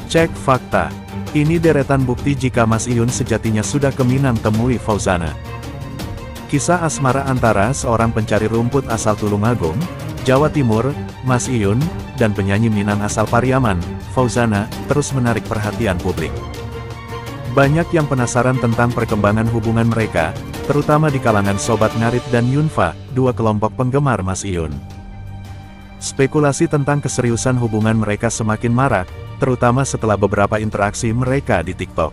Cek fakta. Ini deretan bukti jika Mas Iyun sejatinya sudah ke Minang temui Fauzana. Kisah asmara antara seorang pencari rumput asal Tulungagung, Jawa Timur, Mas Iyun, dan penyanyi Minang asal Pariaman, Fauzana, terus menarik perhatian publik. Banyak yang penasaran tentang perkembangan hubungan mereka, terutama di kalangan Sobat Ngarit dan Yunfa, dua kelompok penggemar Mas Iyun. Spekulasi tentang keseriusan hubungan mereka semakin marak, terutama setelah beberapa interaksi mereka di TikTok.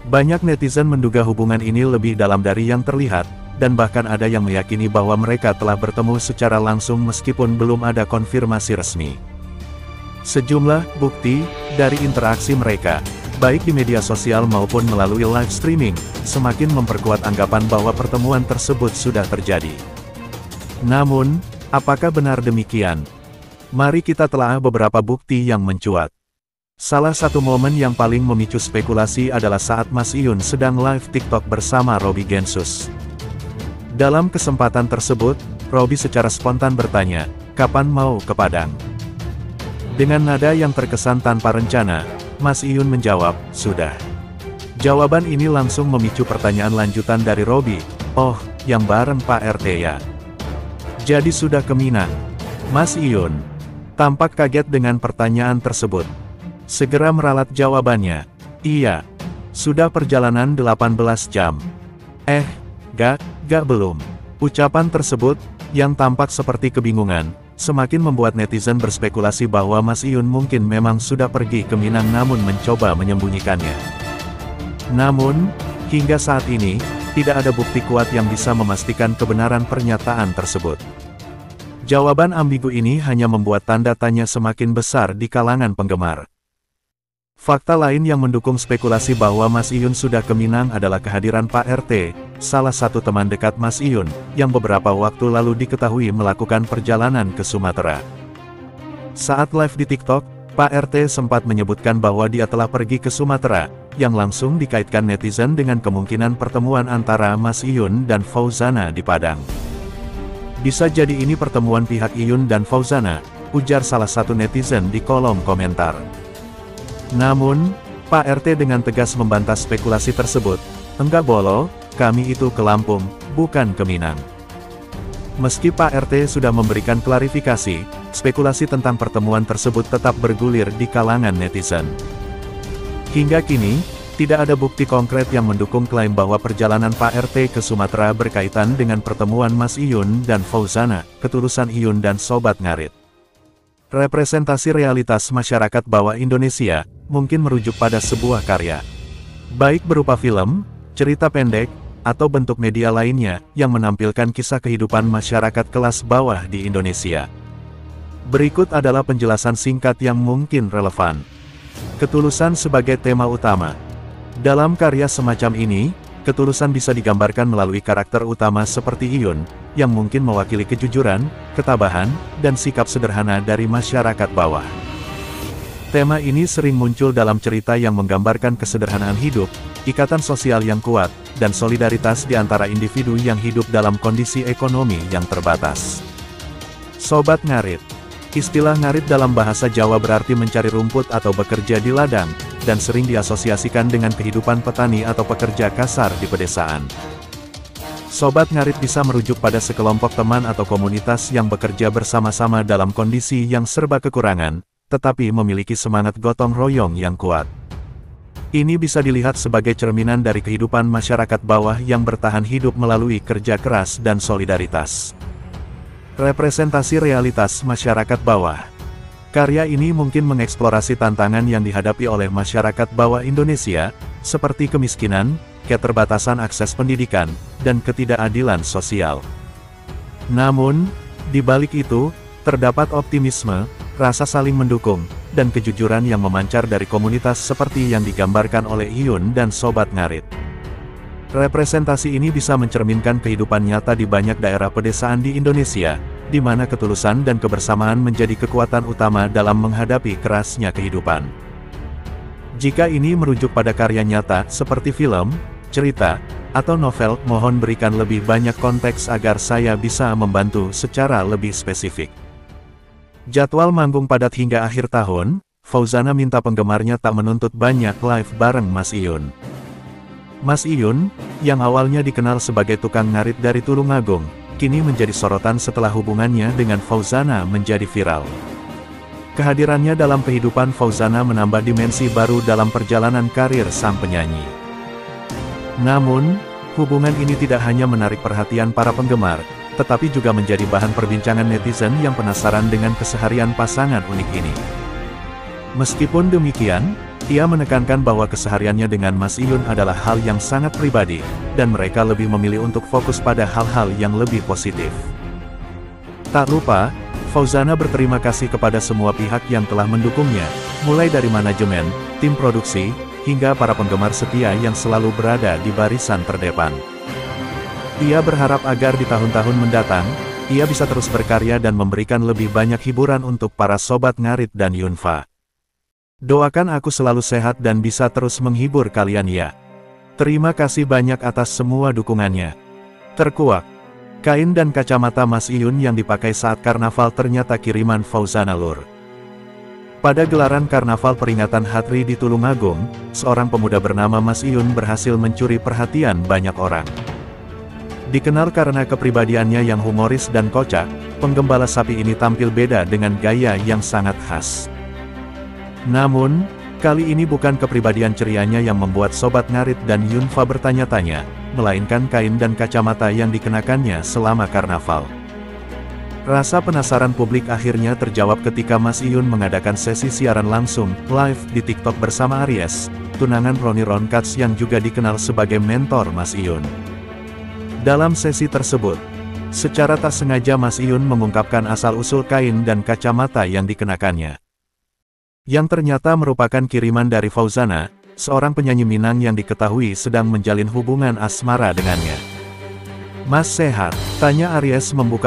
Banyak netizen menduga hubungan ini lebih dalam dari yang terlihat, dan bahkan ada yang meyakini bahwa mereka telah bertemu secara langsung meskipun belum ada konfirmasi resmi. Sejumlah bukti dari interaksi mereka, baik di media sosial maupun melalui live streaming, semakin memperkuat anggapan bahwa pertemuan tersebut sudah terjadi. Namun, apakah benar demikian? Mari kita telah beberapa bukti yang mencuat. Salah satu momen yang paling memicu spekulasi adalah saat Mas Iyun sedang live TikTok bersama Robby Gensus. Dalam kesempatan tersebut, Robby secara spontan bertanya, "Kapan mau ke Padang?" Dengan nada yang terkesan tanpa rencana, Mas Iyun menjawab, "Sudah." Jawaban ini langsung memicu pertanyaan lanjutan dari Robby, "Oh, yang bareng Pak RT ya? Jadi sudah ke Minang?" Mas Iyun tampak kaget dengan pertanyaan tersebut. Segera meralat jawabannya, "Iya. Sudah perjalanan 18 jam. Gak belum." Ucapan tersebut, yang tampak seperti kebingungan, semakin membuat netizen berspekulasi bahwa Mas Iyun mungkin memang sudah pergi ke Minang namun mencoba menyembunyikannya. Namun, hingga saat ini, tidak ada bukti kuat yang bisa memastikan kebenaran pernyataan tersebut. Jawaban ambigu ini hanya membuat tanda tanya semakin besar di kalangan penggemar. Fakta lain yang mendukung spekulasi bahwa Mas Iyun sudah ke Minang adalah kehadiran Pak RT, salah satu teman dekat Mas Iyun, yang beberapa waktu lalu diketahui melakukan perjalanan ke Sumatera. Saat live di TikTok, Pak RT sempat menyebutkan bahwa dia telah pergi ke Sumatera, yang langsung dikaitkan netizen dengan kemungkinan pertemuan antara Mas Iyun dan Fauzana di Padang. "Bisa jadi ini pertemuan pihak Iyun dan Fauzana," ujar salah satu netizen di kolom komentar. Namun, Pak RT dengan tegas membantah spekulasi tersebut, "Enggak bolo, kami itu ke Lampung, bukan ke Minang." Meski Pak RT sudah memberikan klarifikasi, spekulasi tentang pertemuan tersebut tetap bergulir di kalangan netizen. Hingga kini, tidak ada bukti konkret yang mendukung klaim bahwa perjalanan Pak RT ke Sumatera berkaitan dengan pertemuan Mas Iyun dan Fauzana, ketulusan Iyun dan Sobat Ngarit. Representasi realitas masyarakat bawah Indonesia, mungkin merujuk pada sebuah karya. Baik berupa film, cerita pendek, atau bentuk media lainnya, yang menampilkan kisah kehidupan masyarakat kelas bawah di Indonesia. Berikut adalah penjelasan singkat yang mungkin relevan. Ketulusan sebagai tema utama. Dalam karya semacam ini, ketulusan bisa digambarkan melalui karakter utama seperti Iyun, yang mungkin mewakili kejujuran, ketabahan, dan sikap sederhana dari masyarakat bawah. Tema ini sering muncul dalam cerita yang menggambarkan kesederhanaan hidup, ikatan sosial yang kuat, dan solidaritas di antara individu yang hidup dalam kondisi ekonomi yang terbatas. Sobat Ngarit. Istilah ngarit dalam bahasa Jawa berarti mencari rumput atau bekerja di ladang, dan sering diasosiasikan dengan kehidupan petani atau pekerja kasar di pedesaan. Sobat Ngarit bisa merujuk pada sekelompok teman atau komunitas yang bekerja bersama-sama dalam kondisi yang serba kekurangan, tetapi memiliki semangat gotong royong yang kuat. Ini bisa dilihat sebagai cerminan dari kehidupan masyarakat bawah yang bertahan hidup melalui kerja keras dan solidaritas. Representasi realitas masyarakat bawah. Karya ini mungkin mengeksplorasi tantangan yang dihadapi oleh masyarakat bawah Indonesia, seperti kemiskinan, keterbatasan akses pendidikan, dan ketidakadilan sosial. Namun, di balik itu, terdapat optimisme, rasa saling mendukung, dan kejujuran yang memancar dari komunitas seperti yang digambarkan oleh Iyun dan Sobat Ngarit. Representasi ini bisa mencerminkan kehidupan nyata di banyak daerah pedesaan di Indonesia, di mana ketulusan dan kebersamaan menjadi kekuatan utama dalam menghadapi kerasnya kehidupan. Jika ini merujuk pada karya nyata, seperti film, cerita, atau novel, mohon berikan lebih banyak konteks agar saya bisa membantu secara lebih spesifik. Jadwal manggung padat hingga akhir tahun, Fauzana minta penggemarnya tak menuntut banyak live bareng Mas Iyun. Mas Iyun, yang awalnya dikenal sebagai tukang ngarit dari Tulungagung, kini menjadi sorotan setelah hubungannya dengan Fauzana menjadi viral. Kehadirannya dalam kehidupan Fauzana menambah dimensi baru dalam perjalanan karir sang penyanyi. Namun, hubungan ini tidak hanya menarik perhatian para penggemar, tetapi juga menjadi bahan perbincangan netizen yang penasaran dengan keseharian pasangan unik ini. Meskipun demikian, ia menekankan bahwa kesehariannya dengan Mas Iyun adalah hal yang sangat pribadi, dan mereka lebih memilih untuk fokus pada hal-hal yang lebih positif. Tak lupa, Fauzana berterima kasih kepada semua pihak yang telah mendukungnya, mulai dari manajemen, tim produksi, hingga para penggemar setia yang selalu berada di barisan terdepan. Ia berharap agar di tahun-tahun mendatang, ia bisa terus berkarya dan memberikan lebih banyak hiburan untuk para sobat ngarit dan Yunfa. Doakan aku selalu sehat dan bisa terus menghibur kalian ya. Terima kasih banyak atas semua dukungannya. Terkuak. Kain dan kacamata Mas Iyun yang dipakai saat karnaval ternyata kiriman Fauzana Lur. Pada gelaran karnaval peringatan HATRI di Tulungagung, seorang pemuda bernama Mas Iyun berhasil mencuri perhatian banyak orang. Dikenal karena kepribadiannya yang humoris dan kocak, penggembala sapi ini tampil beda dengan gaya yang sangat khas. Namun, kali ini bukan kepribadian cerianya yang membuat sobat ngarit dan Yunfa bertanya-tanya, melainkan kain dan kacamata yang dikenakannya selama karnaval. Rasa penasaran publik akhirnya terjawab ketika Mas Iyun mengadakan sesi siaran langsung, live di TikTok bersama Aries, tunangan Ronnie Ronkats yang juga dikenal sebagai mentor Mas Iyun. Dalam sesi tersebut, secara tak sengaja Mas Iyun mengungkapkan asal-usul kain dan kacamata yang dikenakannya, yang ternyata merupakan kiriman dari Fauzana, seorang penyanyi Minang yang diketahui sedang menjalin hubungan asmara dengannya. Mas sehat? Tanya Aries membuka